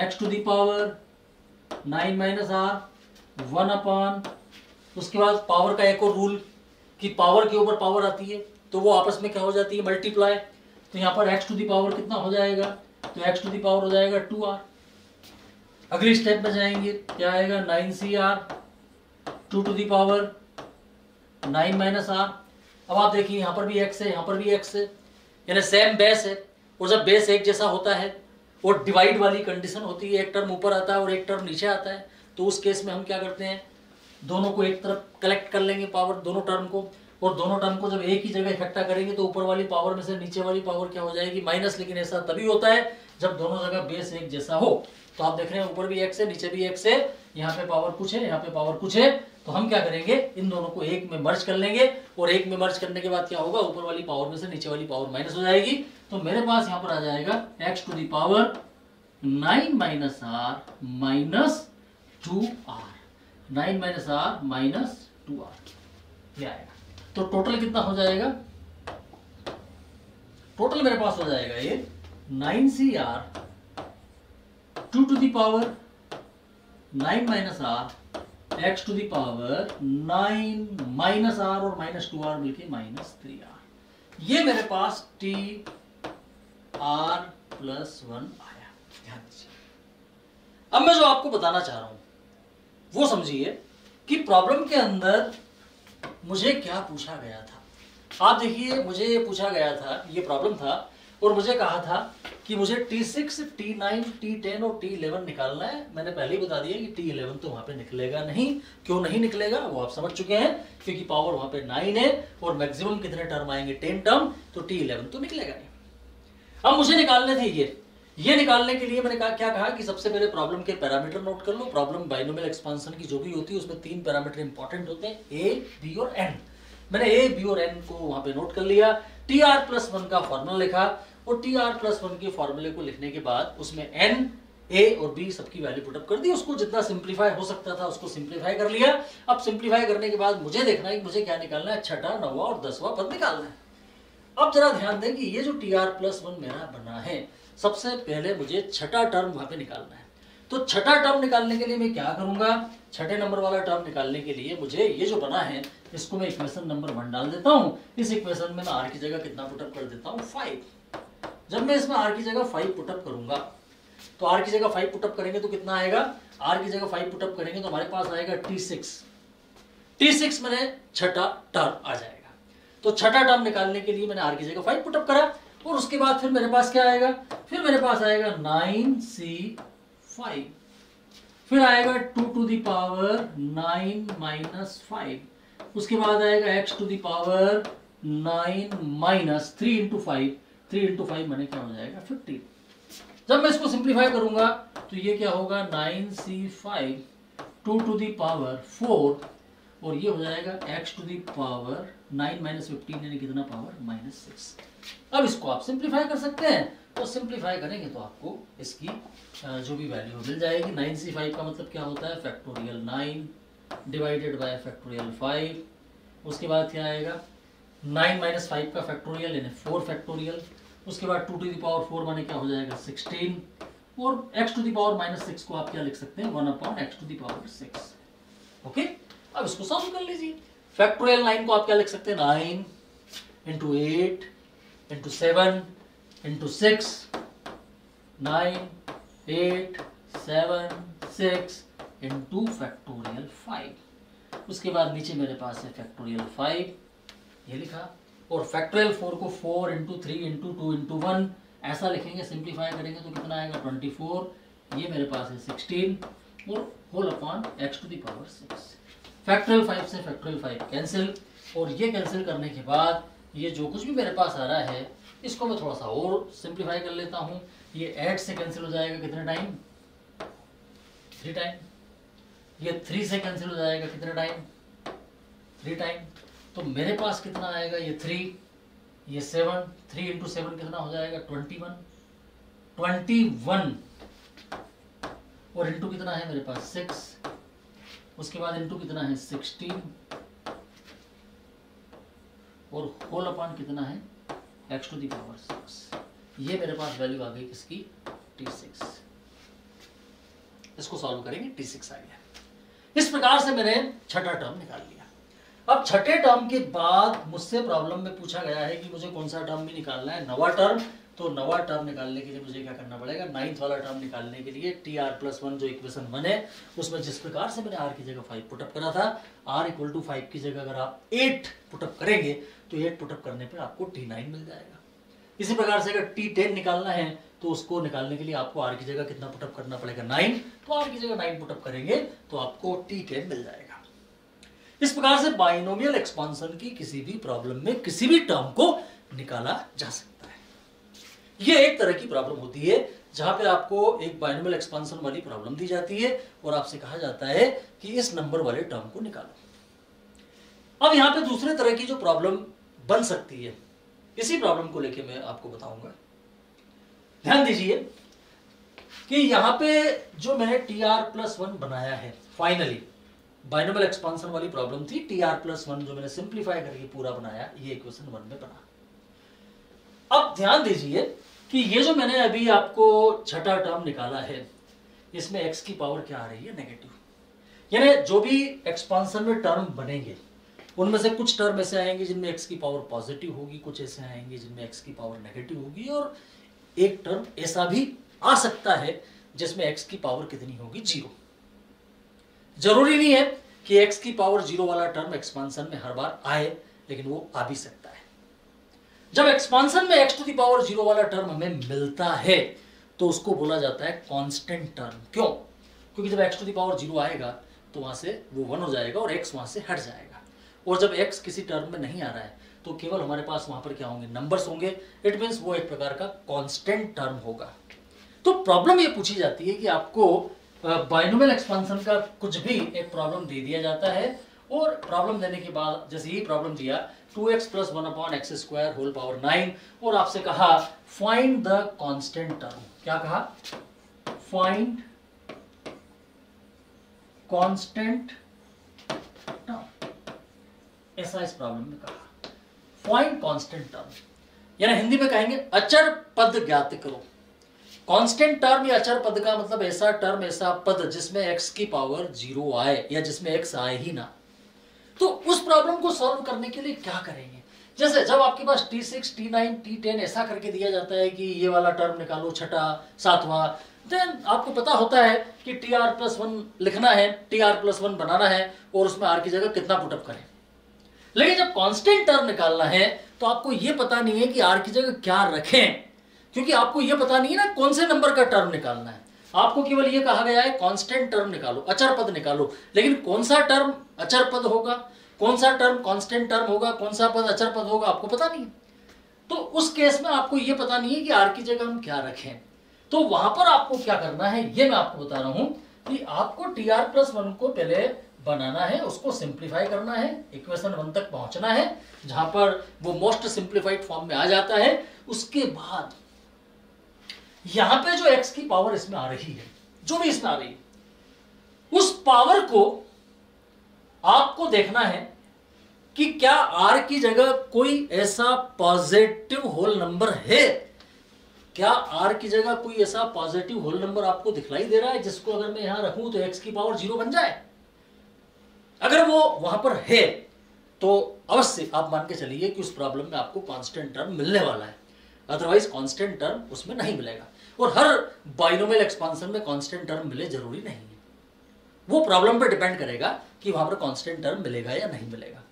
[SPEAKER 1] x to the power 9 minus r 1/। उसके बाद पावर का एक और रूल कि पावर के ऊपर पावर आती है तो वो आपस में क्या हो जाती है? मल्टीप्लाई। तो यहाँ पर x टू दी पावर कितना हो जाएगा? तो x टू दी पावर हो जाएगा 2r। अगली स्टेप में जाएंगे, क्या आएगा? 9CR 2 to the power 9 minus r। अब आप देखिए यहाँ पर भी x है, यहाँ पर भी x है, यानी सेम बेस है। और जब बेस एक जैसा होता है और डिवाइड वाली कंडीशन होती है, एक टर्म ऊपर आता है और एक टर्म नीचे आता है, तो उस केस में हम क्या करते हैं? दोनों को एक तरफ कलेक्ट कर लेंगे पावर, दोनों टर्म को, और दोनों टर्म को जब एक ही जगह इकट्ठा करेंगे तो ऊपर वाली पावर में से नीचे वाली पावर क्या हो जाएगी? माइनस। लेकिन ऐसा तभी होता है जब दोनों जगह बेस एक जैसा हो। तो आप देख रहे हैं ऊपर भी x है, नीचे भी x है, यहाँ पे पावर कुछ है, यहाँ पे पावर कुछ है। तो हम क्या करेंगे? इन दोनों को एक में मर्ज कर लेंगे, और एक में मर्ज करने के बाद क्या होगा? ऊपर वाली पावर में से नीचे वाली पावर माइनस हो जाएगी। तो मेरे पास यहाँ पर आ जाएगा x to the power 9 minus r minus 2r, 9 minus r minus 2r ये आएगा। तो टोटल कितना हो जाएगा? टोटल मेरे पास हो जाएगा ये 9CR 2 to the power 9 minus r x to the power 9 minus r और माइनस 2r मिलके माइनस 3r। ये मेरे पास TR+1 +1 आया। ध्यान दीजिए, अब मैं जो आपको बताना चाह रहा हूं वो समझिए कि प्रॉब्लम के अंदर मुझे क्या पूछा गया था। आप देखिए, मुझे ये पूछा गया था, ये प्रॉब्लम था और मुझे कहा था कि मुझे T6, T9, T10 और T11 निकालना है। मैंने पहले ही बता दिया कि T11 तो वहां पे निकलेगा नहीं। क्यों नहीं निकलेगा वो आप समझ चुके हैं, क्योंकि पावर वहां पे 9 है और मैक्सिमम कितने टर्म आएंगे, 10 टर्म, तो T11 तो निकलेगा नहीं। अब मुझे निकालने थे ये निकालने के लिए मैंने क्या कहा कि सबसे पहले प्रॉब्लम के पैरामीटर नोट कर लो। प्रॉब्लम बाइनोमियल एक्सपांशन की जो भी होती है उसमें 3 पैरामीटर इंपॉर्टेंट होते हैं, ए, बी और एन। मैंने ए, बी और एन को वहां पे नोट कर लिया। TR+1 का फॉर्मूला लिखा और TR+1 के फॉर्मूले को लिखने के बाद उसमें एन, ए और बी सबकी वैल्यू पुटअप कर दी। उसको जितना सिंप्लीफाई हो सकता था उसको सिंप्लीफाई कर लिया। अब सिंप्लीफाई करने के बाद मुझे देखना है कि मुझे क्या निकालना है, छठा, नौवां और 10वां पद निकालना है। अब जरा ध्यान दें कि ये जो TR+1 मेरा बना है, सबसे पहले मुझे छठा टर्म वहां पे निकालना है। तो छठा टर्म निकालने के लिए मैं क्या करूंगा, छठे नंबर वाला टर्म निकालने के लिए मुझे ये जो बना है इसको मैं इक्वेशन नंबर 1 डाल देता हूं। इस इक्वेशन में मैं आर की जगह कितना पुटअप कर देता हूं, 5। जब मैं इसमें आर की जगह 5 पुटअप करूंगा तो आर की जगह 5 पुटअप करेंगे तो कितना आएगा, आर की जगह 5 पुटअप करेंगे तो हमारे पास आएगा T6 मैंने छठा टर्म आ जाएगा। तो छठा टर्म निकालने के लिए मैंने आर की जगह 5 पुटअप करा और उसके बाद फिर मेरे पास क्या आएगा, फिर मेरे पास आएगा 9C5, फिर आएगा 2 to the power 9 minus 5, उसके बाद आएगा x to the power 9 minus 3 into 5, 3 into 5 मैंने क्या हो जाएगा 15। जब मैं इसको सिंप्लीफाई करूंगा तो ये क्या होगा 9C5 2 to the power 4 और ये हो जाएगा x to the power 9 minus 15 यानी कितना पावर -6। अब इसको आप सिंप्लीफाई कर सकते हैं, तो सिंप्लीफाई करेंगे तो आपको इसकी जो भी वैल्यू मिल जाएगी। 9C5 का मतलब क्या होता है, फैक्टोरियल 9 डिवाइडेड बाय फैक्टोरियल 5। उसके बाद क्या आएगा 9 minus 5 का फैक्टोरियल यानी 4 फैक्टोरियल। उसके बाद 2 to the power 4 माने क्या हो जाएगा 16 और x to the power -6 को आप क्या लिख सकते हैं 1/x to the power 6। Okay, अब इसको सॉल्व कर लीजिए। फैक्टोरियल 9 को आप क्या लिख सकते हैं 9 into 8 into 7 into 6, 9 8 7 6 into factorial 5। उसके बाद नीचे मेरे पास है फैक्टोरियल 5 ये लिखा और फैक्टोरियल 4 को 4 into 3 into 2 into 1 ऐसा लिखेंगे। सिंप्लीफाई करेंगे तो कितना आएगा 24, ये मेरे पास है 16 और whole upon x to the power 6। Factorial 5 से फैक्टोरियल 5 कैंसिल और ये कैंसिल करने के बाद ये जो कुछ भी मेरे पास आ रहा है इसको मैं थोड़ा सा और सिंप्लीफाई कर लेता हूँ। ये 8 से कैंसिल हो जाएगा कितने टाइम, 3 टाइम। ये 3 से कैंसिल हो जाएगा कितने टाइम, 3 टाइम। तो मेरे पास कितना आएगा ये 3, ये 7, 3 into 7 कितना हो जाएगा 21 और इंटू कितना है मेरे पास 6, उसके बाद इंटू कितना है 16 और होल अपॉन कितना है x to the power 6। ये मेरे पास वैल्यू आ गई किसकी T6। इसको सॉल्व करेंगे, T6 आ गया। इस प्रकार से मैंने छठा टर्म निकाल लिया। अब छठे टर्म के बाद मुझसे प्रॉब्लम में पूछा गया है कि मुझे कौन सा टर्म भी निकालना है, नवा टर्म। तो नवा टर्म निकालने के लिए मुझे क्या करना पड़ेगा, 9th वाला टर्म निकालने के लिए TR+1 जो इक्वेशन 1 है उसमें जिस प्रकार से मैंने r की जगह 5 पुटअप करा था, r = 5 की जगह अगर आप 8 पुटअप करेंगे तो 8 पुटअप करने पर आपको T9 मिल जाएगा। इसी प्रकार से अगर T10 निकालना है तो उसको निकालने के लिए आपको r की जगह कितना पुटअप करना पड़ेगा 9, तो r की जगह 9 पुटअप करेंगे तो आपको T10 मिल जाएगा। इस प्रकार से बाइनोमियल एक्सपांशन की किसी भी प्रॉब्लम में किसी भी टर्म को निकाला जा सकता है। ये एक तरह की प्रॉब्लम होती है जहां पे आपको एक बाइनोमियल एक्सपांशन वाली प्रॉब्लम दी जाती है और आपसे कहा जाता है कि इस नंबर वाले टर्म को निकालो। अब यहां पे दूसरे तरह की जो प्रॉब्लम बन सकती है, इसी प्रॉब्लम को लेके मैं आपको बताऊंगा। ध्यान दीजिए कि यहां पे जो मैंने TR+1 बनाया है, फाइनली बाइनोमियल एक्सपांशन वाली प्रॉब्लम थी, TR+1 जो मैंने सिंप्लीफाई करके पूरा बनाया, ये इक्वेशन 1 में बना। अब ध्यान दीजिए कि ये जो मैंने अभी आपको छठा टर्म निकाला है इसमें x की पावर क्या आ रही है, नेगेटिव। यानी जो भी एक्सपांशन में टर्म बनेंगे उनमें से कुछ टर्म ऐसे आएंगे जिनमें x की पावर पॉजिटिव होगी, कुछ ऐसे आएंगे जिनमें x की पावर नेगेटिव होगी और एक टर्म ऐसा भी आ सकता है जिसमें x की पावर कितनी होगी, 0। जरूरी नहीं है कि x की पावर 0 वाला टर्म एक्सपांशन में हर बार आए, लेकिन वो आ भी सकता है। जब एक्सपांशन में x टू द पावर 0 वाला टर्म हमें मिलता है तो उसको बोला जाता है कांस्टेंट टर्म। क्यों? क्योंकि जब x टू द पावर 0 आएगा तो वहां से वो 1 हो जाएगा और x वहां से हट जाएगा, और जब x किसी टर्म में नहीं आ रहा है तो केवल हमारे पास वहां पर क्या होंगे, नंबर्स होंगे। इट मीन्स वो एक प्रकार का कांस्टेंट टर्म होगा। तो प्रॉब्लम ये पूछी जाती है कि आपको बाइनोमियल एक्सपांशन का कुछ भी एक प्रॉब्लम दे दिया जाता है, और प्रॉब्लम देने के बाद जैसे यही प्रॉब्लम दिया 2x + 1/x² होल पावर 9, और आपसे कहा फाइंड द कांस्टेंट टर्म। क्या कहा? फाइंड कांस्टेंट टर्म, ऐसा इस प्रॉब्लम में कहा। फाइंड कांस्टेंट टर्म, यानी हिंदी में कहेंगे अचर पद ज्ञात करो। कांस्टेंट टर्म या अचर पद का मतलब ऐसा टर्म, ऐसा पद जिसमें x की पावर 0 आए या जिसमें x आए ही ना। तो उस प्रॉब्लम को सॉल्व करने के लिए क्या करेंगे? जैसे जब आपके पास T6, T9, T10 ऐसा करके दिया जाता है कि ये वाला टर्म निकालो, छठा, सातवां, देन आपको पता होता है कि TR+1 लिखना है, TR+1 बनाना है, और उसमें R की जगह कितना पुटअप करें। लेकिन जब कांस्टेंट टर्म निकालना है तो आपको यह पता नहीं है कि R की जगह क्या रखें, क्योंकि आपको यह पता नहीं है ना कौन से नंबर का टर्म निकालना है। आपको केवल यह कहा गया है कांस्टेंट टर्म निकालो, अचर पद निकालो, लेकिन कौन सा टर्म अचर पद होगा, कौन सा टर्म कांस्टेंट टर्म होगा, कौन सा पद अचर पद होगा, आपको पता नहीं। तो उस केस में आपको यह पता नहीं है कि R की जगह हम क्या रखें। तो वहां पर आपको क्या करना है ये मैं आपको बता रहा हूं कि आपको TR+1 को पहले बनाना है, उसको सिंप्लीफाई करना है, इक्वेशन 1 तक पहुंचना है, जहां पर वो मोस्ट सिंप्लीफाइड फॉर्म में आ जाता है। उसके बाद यहां पे जो x की पावर इसमें आ रही है, जो भी इसमें आ रही है, उस पावर को आपको देखना है कि क्या r की जगह कोई ऐसा पॉजिटिव होल नंबर है। क्या r की जगह कोई ऐसा पॉजिटिव होल नंबर आपको दिखलाई दे रहा है जिसको अगर मैं यहां रखूं तो x की पावर 0 बन जाए? अगर वो वहां पर है तो अवश्य आप मान के चलिए कि उस प्रॉब्लम में आपको कांस्टेंट टर्म मिलने वाला है, अदरवाइज कांस्टेंट टर्म उसमें नहीं मिलेगा। और हर बाइनोमियल एक्सपांशन में कांस्टेंट टर्म मिले जरूरी नहीं है, वो प्रॉब्लम पे डिपेंड करेगा कि वहां पर कांस्टेंट टर्म मिलेगा या नहीं मिलेगा।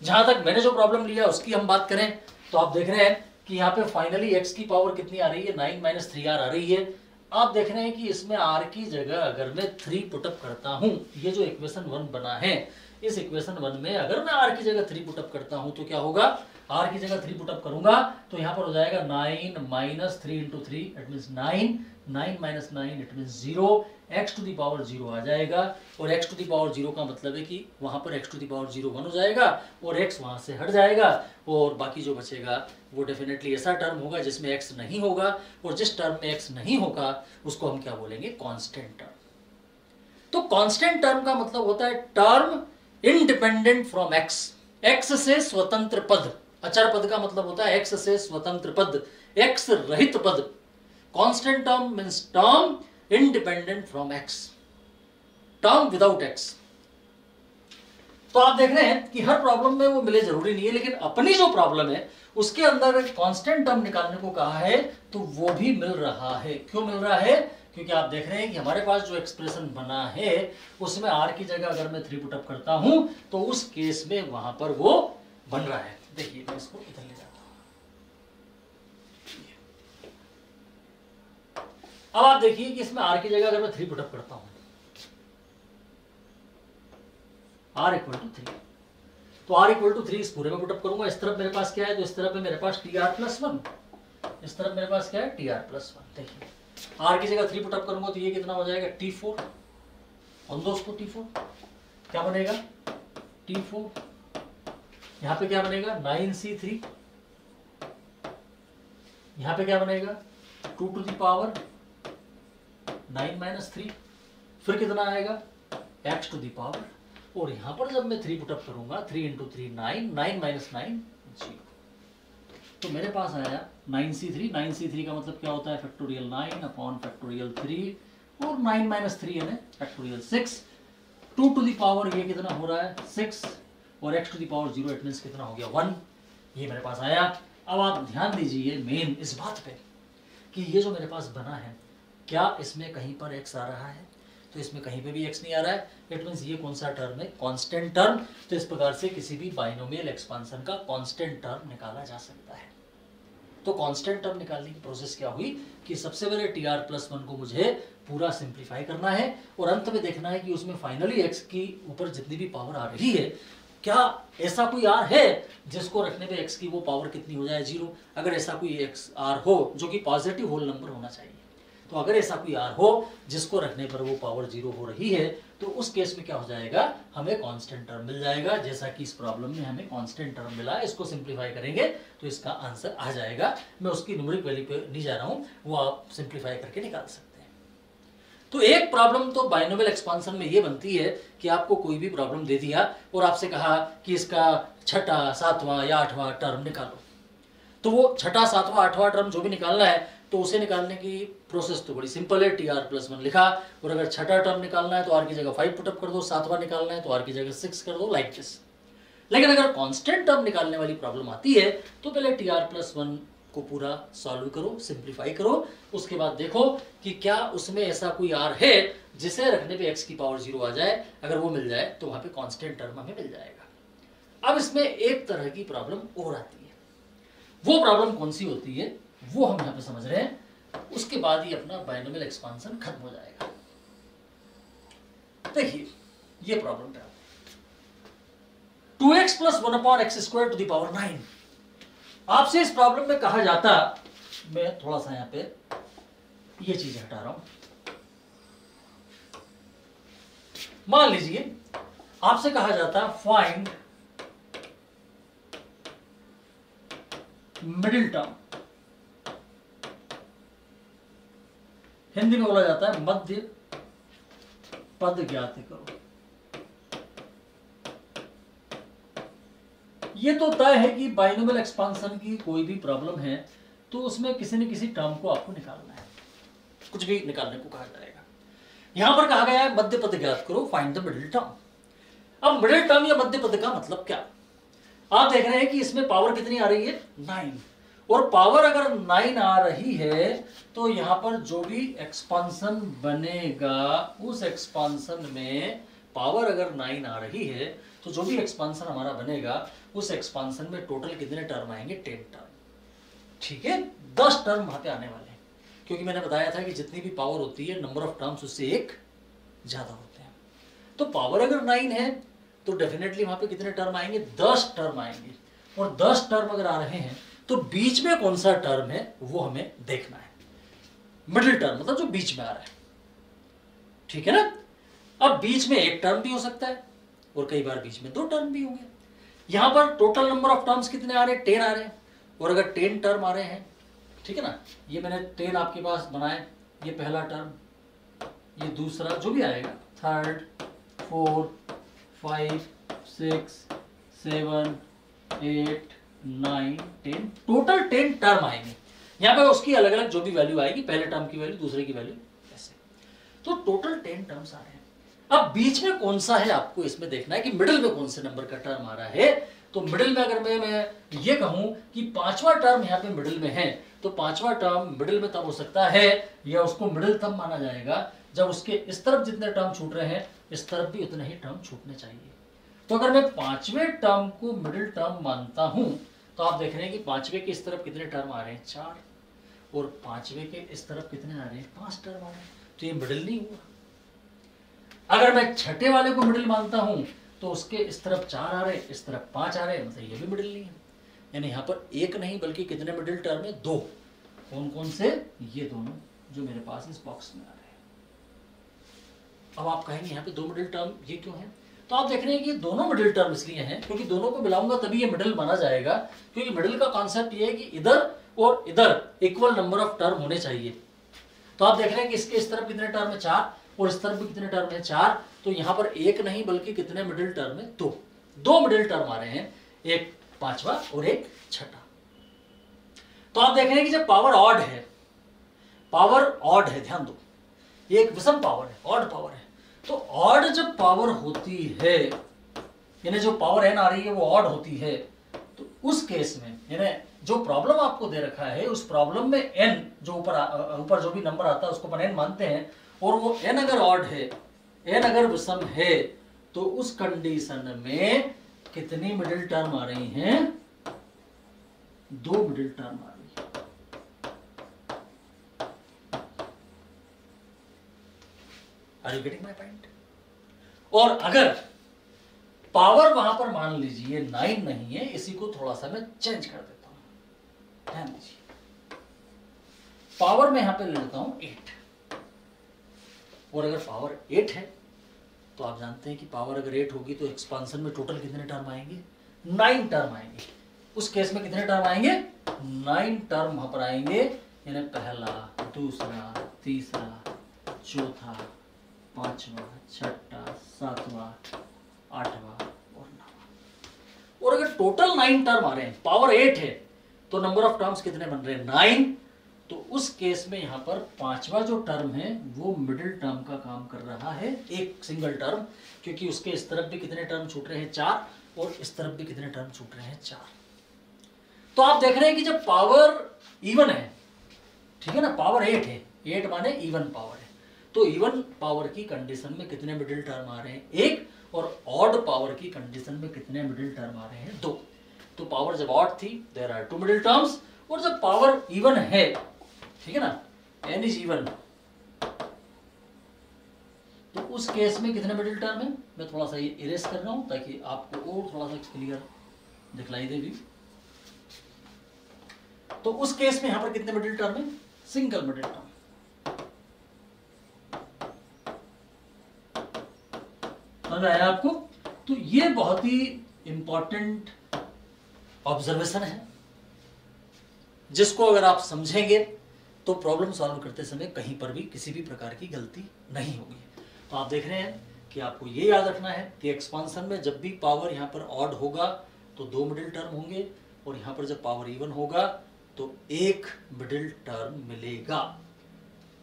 [SPEAKER 1] जहां तक मैंने जो प्रॉब्लम लिया उसकी हम बात करें तो आप देख रहे हैं कि यहाँ पे फाइनली x की पावर कितनी आ रही है, 9 - 3r आ रही है। आप देख रहे हैं कि इसमें r की जगह अगर मैं 3 पुटअप करता हूं, ये जो इक्वेशन 1 बना है, इस इक्वेशन 1 में अगर मैं r की जगह 3 पुटअप करता हूं तो क्या होगा? r की जगह 3 पुटअप करूंगा तो यहां पर हो जाएगा 9 - 3 × 3 it means 9, 9 - 9 it means 0, x to the power 0 आ जाएगा, और x टू दी पावर 0 का मतलब है कि वहां पर x टू दी पावर 0 1 हो जाएगा और x वहां से हट जाएगा, और बाकी जो बचेगा वो डेफिनेटली ऐसा टर्म होगा जिसमें x नहीं होगा, और जिस टर्म में x नहीं होगा उसको हम क्या बोलेंगे? Constant term. तो कांस्टेंट टर्म का मतलब होता है term independent from x, x से स्वतंत्र पद। अचर पद का मतलब होता है x से स्वतंत्र पद, x रहित पद। Constant term means term independent from x, term without x। तो आप देख रहे हैं कि हर प्रॉब्लम में वो मिले जरूरी नहीं है, लेकिन अपनी जो प्रॉब्लम है उसके अंदर कांस्टेंट टर्म निकालने को कहा है तो वो भी मिल रहा है। क्यों मिल रहा है? क्योंकि आप देख रहे हैं कि हमारे पास जो एक्सप्रेशन बना है उसमें r की जगह अगर मैं 3 पुटअप करता हूं तो उस केस में वहां पर वो बन रहा है। देखिए मैं इसको इधर ले जाता हूं। अब आप देखिए कि इसमें r की जगह अगर मैं 3 पुटअप करता हूं, r = 3, तो r = 3 इस पूरे में पुटअप करूंगा। इस तरफ मेरे पास क्या है? तो इस तरफ में मेरे पास TR+1, इस तरफ मेरे पास क्या है? TR+1। देखिए r की जगह 3 पुटअप करूंगा तो ये कितना हो जाएगा? T4। ऑन दो उसको T4, क्या बनेगा? T4। यहां पे क्या बनेगा? 9C3। यहां पे क्या बनेगा? 2 टू दी पावर 9 - 3। फिर कितना आएगा? x टू दी पावर, और यहां पर जब मैं 3 पुटअप करूंगा 3 × 3 9, 9 - 9 0। तो मेरे पास आया 9C3। 9C3 का मतलब क्या होता है? फैक्टोरियल 9 अपॉन फैक्टोरियल 3, और 9 - 3 यानी फैक्टोरियल 6। 2 टू दी पावर ये कितना हो रहा है? 6, और x to the power 0 it means कितना हो गया? 1। ये मेरे पास आया। अब आप ध्यान दीजिए मेन इस बात पे कि ये जो मेरे पास बना है क्या इसमें कहीं पर x आ रहा है, तो इसमें कहीं पे भी x नहीं आ रहा है। इट मींस ये कौन सा टर्म है, कांस्टेंट टर्म। तो इस प्रकार से किसी भी बाइनोमियल एक्सपांशन का कांस्टेंट टर्म निकाला जा सकता है। तो कांस्टेंट टर्म निकालने की प्रोसेस क्या हुई कि सबसे पहले tr+1 को मुझे पूरा सिंप्लीफाई करना है और अंत में देखना है कि उसमें फाइनली x की ऊपर जितनी भी पावर आ रही है क्या ऐसा कोई r है जिसको रखने पे x की वो पावर कितनी हो जाए 0। अगर ऐसा कोई x r हो जो कि पॉजिटिव होल नंबर होना चाहिए, तो अगर ऐसा कोई r हो जिसको रखने पर वो पावर 0 हो रही है तो उस केस में क्या हो जाएगा, हमें कांस्टेंट टर्म मिल जाएगा। जैसा कि इस प्रॉब्लम में हमें कांस्टेंट टर्म मिला, इसको सिंप्लीफाई करेंगे तो इसका आंसर आ जाएगा। मैं उसकी न्यूमेरिक वैल्यू पे नहीं जा रहा हूं, वो आप सिंप्लीफाई करके निकाल सकते हैं। तो एक प्रॉब्लम तो बाइनोमियल एक्सपांशन में ये बनती है कि आपको कोई भी प्रॉब्लम दे दिया और आपसे कहा कि इसका छठा, सातवां या आठवां टर्म निकालो, तो वो छठा, सातवां, आठवां टर्म जो भी निकालना है तो उसे निकालने की प्रोसेस तो बड़ी सिंपल है। tr+1 लिखा और अगर छठा टर्म निकालना है तो r की जगह 5 पुटअप कर दो, सातवां निकालना है तो r की जगह 6 कर दो, लाइक दिस। लेकिन अगर कांस्टेंट टर्म निकालने वाली प्रॉब्लम आती है तो पहले tr+1 को पूरा सॉल्व करो, सिंप्लीफाई करो, उसके बाद देखो कि क्या उसमें ऐसा कोई r है जिसे रखने पे x की पावर 0 आ जाए। अगर वो मिल जाए तो वहां पे कांस्टेंट टर्म हमें मिल जाएगा। अब इसमें एक तरह की प्रॉब्लम और आती है, वो प्रॉब्लम कौन सी होती है वो हम यहां पे समझ रहे हैं, उसके बाद ही अपना बाइनोमियल एक्सपांशन खत्म हो जाएगा। देखिए ये प्रॉब्लम क्या है, 2x + 1/x² to the power 9। आपसे इस प्रॉब्लम में कहा जाता, मैं थोड़ा सा यहां पे ये चीज हटा रहा हूं। मान लीजिए आपसे कहा जाता फाइंड मिडिल टर्म, हिंदी में बोला जाता है मध्य पद ज्ञात करो। ये तो तय है कि बाइनोमियल एक्सपांशन की कोई भी प्रॉब्लम है तो उसमें किसी न किसी टर्म को आपको निकालना है, कुछ भी निकालने को कहा जाएगा। यहां पर कहा गया है मध्य पद ज्ञात करो, फाइंड द मिडिल टर्म। अब मिडिल टर्म या मध्य पद का मतलब क्या, आप देख रहे हैं कि इसमें पावर कितनी आ रही है 9, और पावर अगर 9 आ रही है तो यहां पर जो भी एक्सपांशन बनेगा उस एक्सपांशन में पावर अगर 9 आ रही है तो जो भी एक्सपांशन हमारा बनेगा उस एक्सपांशन में टोटल कितने टर्म आएंगे 10 टर्म। ठीक है, 10 टर्म वहां पे आने वाले हैं, क्योंकि मैंने बताया था कि जितनी भी पावर होती है नंबर ऑफ टर्म्स उससे एक ज्यादा होते हैं। तो पावर अगर 9 है तो डेफिनेटली वहां पे कितने टर्म आएंगे 10 टर्म आएंगे, और 10 टर्म अगर आ रहे हैं तो बीच में कौन सा टर्म है वो हमें देखना है। मिडिल टर्म मतलब जो बीच में आ रहा है, ठीक है ना। अब बीच में एक टर्म भी हो सकता है और कई बार बीच में 2 टर्म भी होंगे। यहां पर टोटल नंबर ऑफ टर्म्स कितने आ रहे हैं 10 आ रहे हैं, और अगर 10 टर्म आ रहे हैं, ठीक है ना, ये मैंने 10 आपके पास बनाए, ये पहला टर्म, ये दूसरा जो भी आएगा, थर्ड, 4, 5, 6, 7, 8, 9, 10, टोटल 10 टर्म आएंगे। यहां पर उसकी अलग अलग जो भी वैल्यू आएगी, पहले टर्म की वैल्यू, दूसरे की वैल्यू, ऐसे। तो टोटल 10 टर्म्स आ रहे हैं। अब बीच में कौन सा है आपको इसमें देखना है कि मिडिल में कौन से नंबर का टर्म आ रहा है। तो मिडिल में अगर मैं ये कहूं कि 5वां टर्म यहां पे मिडिल में है तो 5वां टर्म मिडिल में तब हो सकता है, या उसको मिडिल तब माना जाएगा जब उसके इस तरफ जितने टर्म छूट रहे हैं इस तरफ भी उतने ही टर्म छूटने चाहिए। तो अगर मैं 5वें टर्म को मिडिल टर्म मानता हूं तो आप देख रहे हैं कि 5वें के इस तरफ कितने टर्म आ रहे हैं 4, और 5वें के इस तरफ कितने आ रहे हैं 5 टर्म आ रहे हैं, तो ये मिडिल नहीं हुआ। अगर मैं छठे वाले को मिडिल मानता हूं तो उसके इस तरफ 4 आ रहे हैं, इस तरफ 5 आ रहे हैं, मतलब ये भी मिडिल नहीं है। यानी यहां पर एक नहीं बल्कि कितने मिडिल टर्म है 2। कौन कौन से, ये दोनों जो मेरे पास इस बॉक्स में आ रहे हैं। अब आप कहेंगे यहाँ पे 2 मिडिल टर्म ये क्यों है, तो आप देख रहे हैं कि दोनों मिडिल टर्म इसलिए हैं क्योंकि दोनों को मिलाऊंगा तभी ये मिडिल माना जाएगा, क्योंकि मिडिल का कॉन्सेप्ट ये है कि इधर और इधर इक्वल नंबर ऑफ टर्म होने चाहिए। तो आप देख रहे हैं कि इसके इस तरफ कितने टर्म है 4, और इस तरफ भी कितने टर्म है 4, तो यहां पर एक नहीं बल्कि कितने मिडिल टर्म है 2 मिडिल टर्म आ रहे हैं, एक 5वां और एक छठा। तो आप देख रहे हैं कि जब पावर ऑड है, पावर ऑड है, ध्यान दो, ये एक विषम पावर है, ऑड पावर है, तो ऑड जब पावर होती है, यानी जो पावर n आ रही है वो ऑड होती है, तो उस केस में यानी जो प्रॉब्लम आपको दे रखा है उस प्रॉब्लम में n जो ऊपर जो भी नंबर आता है उसको अपन n मानते हैं, और वो n अगर ऑड है, n अगर विषम है, तो उस कंडीशन में कितनी मिडिल टर्म आ रही हैं? 2 मिडिल टर्म आ रही है। Are you getting my point? और अगर पावर वहां पर मान लीजिए 9 नहीं है, इसी को थोड़ा सा मैं चेंज कर देता हूं, ध्यान दीजिए, पावर में यहां पे ले लेता हूं 8, और अगर पावर 8 है तो आप जानते हैं कि पावर अगर 8 होगी तो एक्सपांशन में टोटल कितने टर्म आएंगे? 9 टर्म आएंगे। उस केस में कितने टर्म आएंगे? 9 टर्म वहां पर आएंगे, यानी पहला, दूसरा, तीसरा, चौथा, पांचवा, छठा, सातवां, आठवां और 9वां। और अगर टोटल 9 टर्म आ रहे हैं, पावर 8 है, तो नंबर ऑफ टर्म्स कितने बन रहे हैं? 9। तो उस केस में यहां पर 5वां जो टर्म है वो मिडिल टर्म का काम कर रहा है, एक सिंगल टर्म, क्योंकि उसके इस तरफ भी कितने टर्म छूट रहे हैं? 4, और इस तरफ भी कितने टर्म छूट रहे हैं? 4। तो आप देख रहे हैं कि जब पावर इवन है, ठीक है ना, पावर 8 है, 8 माने इवन पावर है, तो इवन पावर की कंडीशन में कितने मिडिल टर्म आ रहे हैं? 1, और ऑड पावर की कंडीशन में कितने मिडिल टर्म आ रहे हैं? 2। तो पावर जब ऑड थी देयर आर 2 मिडिल टर्म्स, और जब पावर इवन है, ठीक है ना, n इज इवन, तो उस केस में कितने मिडिल टर्म है? मैं थोड़ा सा ये इरेज कर रहा हूं ताकि आपको और थोड़ा सा क्लियर दिखलाई दे भी। तो उस केस में यहां पर कितने मिडिल टर्म है? Single middle term. समझ आया आपको? तो ये बहुत ही इंपॉर्टेंट ऑब्जर्वेशन है, जिसको अगर आप समझेंगे तो प्रॉब्लम सॉल्व करते समय कहीं पर भी किसी भी प्रकार की गलती नहीं होगी। तो आप देख रहे हैं कि आपको ये याद रखना है कि एक्सपांशन में जब भी पावर यहाँ पर ऑड होगा तो 2 मिडिल टर्म होंगे, और यहाँ पर जब पावर इवन होगा तो 1 मिडिल टर्म मिलेगा।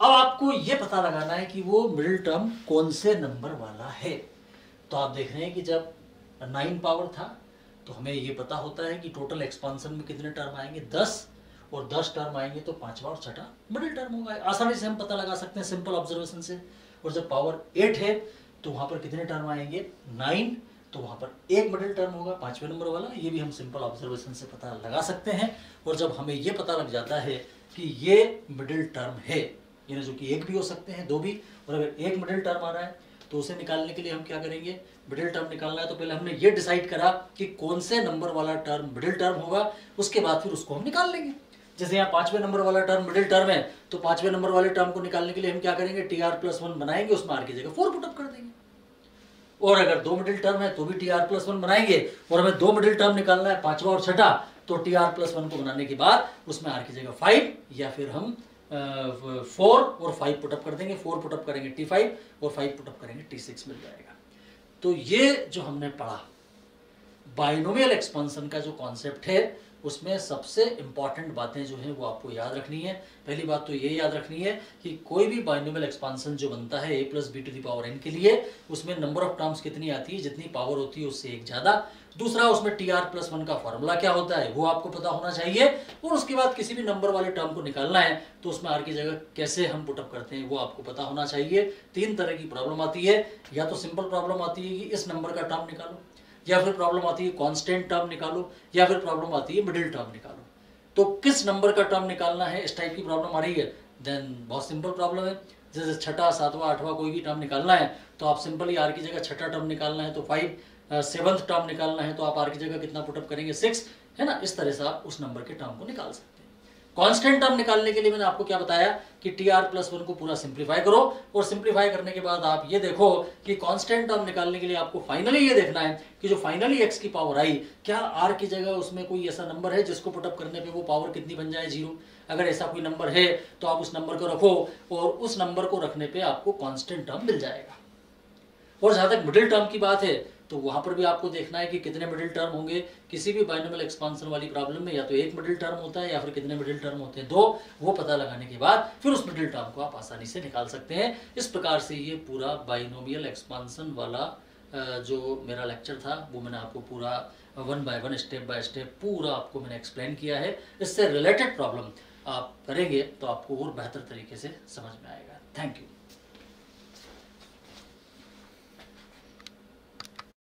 [SPEAKER 1] अब आपको ये पता लगाना है कि वो मिडिल टर्म कौन से नंबर वाला है। तो आप देख रहे हैं कि जब 9 पावर था तो हमें ये पता होता है कि टोटल एक्सपांशन में कितने टर्म आएंगे? 10, और 10 टर्म आएंगे तो 5वां और छठा मिडिल टर्म होगा। आसानी से हम पता लगा सकते हैं सिंपल ऑब्जर्वेशन से। और जब पावर 8 है तो वहां पर कितने टर्म आएंगे? 9, तो वहां पर 1 मिडिल टर्म होगा, 5वें नंबर वाला। ये भी हम सिंपल ऑब्जर्वेशन से पता लगा सकते हैं। और जब हमें ये पता लग जाता है कि ये मिडिल टर्म है, यानी जो कि 1 भी हो सकते हैं, 2 भी, और अगर 1 मिडिल टर्म आ रहा है तो उसे निकालने के लिए हम क्या करेंगे? मिडिल टर्म निकालना है तो पहले हमने ये डिसाइड करा कि कौन से नंबर वाला टर्म मिडिल टर्म होगा, उसके बाद फिर उसको हम निकाल लेंगे। जैसे यहाँ 5वें नंबर वाला टर्म मिडिल टर्म है, तो 5वें नंबर वाले टर्म को निकालने के लिए हम क्या करेंगे? TR+1 बनाएंगे, उसमें R की जगह 4 पुटअप कर देंगे। और अगर 2 मिडिल टर्म है तो भी TR+1 बनाएंगे, और हमें 2 मिडिल टर्म निकालना है, 5वां और छठा, तो TR+1 को बनाने के बाद उसमें R की जगह 5 या फिर हम 4 और 5 पुटअप कर देंगे। 4 पुटअप करेंगे T5 और 5 पुटअप करेंगे T6 मिल जाएगा। तो ये जो हमने पढ़ा बाइनोमियल एक्सपेंशन का जो कॉन्सेप्ट है, उसमें सबसे इंपॉर्टेंट बातें जो हैं वो आपको याद रखनी है। पहली बात तो ये याद रखनी है कि कोई भी बाइनोमियल एक्सपेंशन जो बनता है a+b⁴n के लिए, उसमें नंबर ऑफ टर्म्स कितनी आती है? जितनी पावर होती है उससे 1 ज्यादा। दूसरा, उसमें TR+1 का फॉर्मूला क्या होता है वो आपको पता होना चाहिए। और उसके बाद किसी भी नंबर वाले टर्म को निकालना है तो उसमें R की जगह कैसे हम पुटअप करते हैं वो आपको पता होना चाहिए। 3 तरह की प्रॉब्लम आती है, या तो सिंपल प्रॉब्लम आती है कि इस नंबर का टर्म निकालो, या फिर प्रॉब्लम आती है कांस्टेंट टर्म निकालो, या फिर प्रॉब्लम आती है मिडिल टर्म निकालो। तो किस नंबर का टर्म निकालना है, इस टाइप की प्रॉब्लम आ रही है, देन बहुत सिंपल प्रॉब्लम है। जैसे छठा, 7वां, 8वां कोई भी टर्म निकालना है तो आप सिंपली R की जगह छठा टर्म निकालना है तो 5, 7th टर्म निकालना है तो आप R की जगह कितना पुटअप करेंगे? 6, है ना। इस तरह से आप उस नंबर के टर्म को निकाल सकते हैं। कांस्टेंट टर्म निकालने के लिए मैंने आपको क्या बताया कि TR+1 को पूरा सिंप्लीफाई करो, और सिंप्लीफाई करने के बाद आप ये देखो कि कांस्टेंट टर्म निकालने के लिए आपको फाइनली ये देखना है कि जो फाइनली x की पावर आई, क्या R की जगह उसमें कोई ऐसा नंबर है जिसको पुटअप करने पे वो पावर कितनी बन जाए? 0। अगर ऐसा कोई नंबर है तो आप उस नंबर को रखो, और उस नंबर को रखने पे आपको कांस्टेंट टर्म मिल जाएगा। और जहां तक मिडिल टर्म की बात है तो वहां पर भी आपको देखना है कि कितने मिडिल टर्म होंगे। किसी भी बाइनोमियल एक्सपेंशन वाली प्रॉब्लम में या तो 1 मिडिल टर्म होता है या फिर कितने मिडिल टर्म होते हैं? 2। वो पता लगाने के बाद फिर उस मिडिल टर्म को आप आसानी से निकाल सकते हैं। इस प्रकार से ये पूरा बाइनोमियल एक्सपेंशन वाला जो मेरा लेक्चर था वो मैंने आपको पूरा one by one, step by step पूरा आपको मैंने एक्सप्लेन किया है। इससे रिलेटेड प्रॉब्लम आप करेंगे तो आपको और बेहतर तरीके से समझ में आएगा। Thank you.